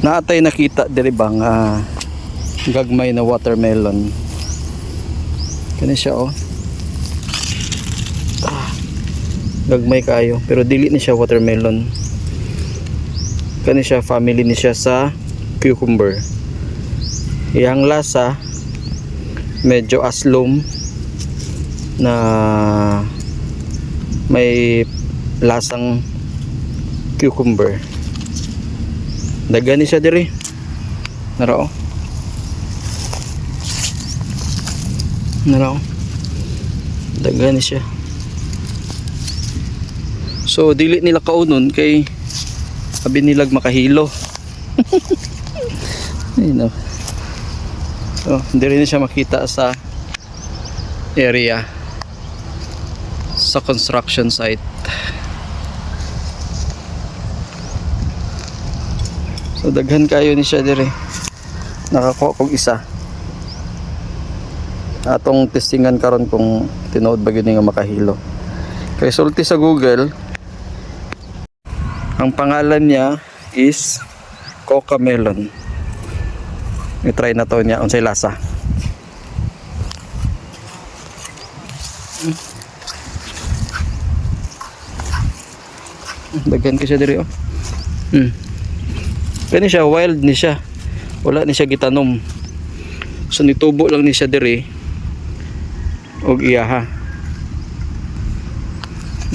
Naatay nakita diri ba nga gagmay na watermelon. Kani siya oh. Gagmay kayo pero dili ni siya watermelon. Kani siya family ni siya sa cucumber. Iyang lasa medyo aslom na may lasang cucumber. Dagani siya diri. Narao. Narao. Dagani siya. So dili nila kaunon kay sabi nilag makahilo. Ayun. So diri na siya makita sa area sa construction site. So daghan kayo ni siya dire. Nakakuha kog isa. Atong testingan karon kung tinuod ba gyud nga makahilo. Kay sulti sa Google, ang pangalan niya is Cocamelon. I-try na to niya unsay lasa. Daghan ko siya dire oh. Kani siya wild ni siya. Wala ni siya gitanom. So nitubo lang ni siya dire og iyaha.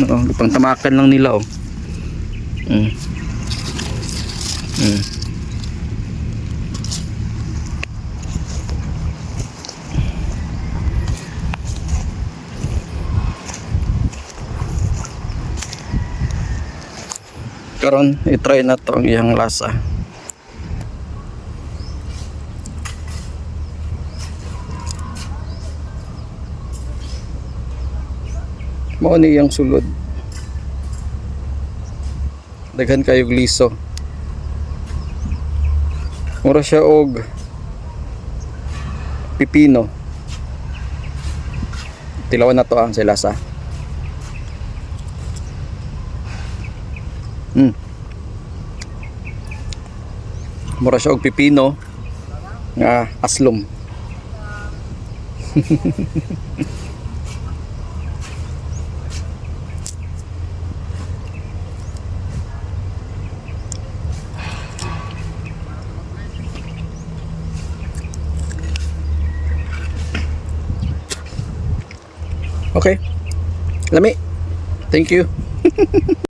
No, pang tamakan lang nila oh. Karon i-try na to ang iyang lasa. Mao ni iyang sulod. Daghan kayog liso. Mura siya og pipino. Tilawan na to ang sa lasa. Mura siya og pipino nga aslom. Okay. Lami. Thank you.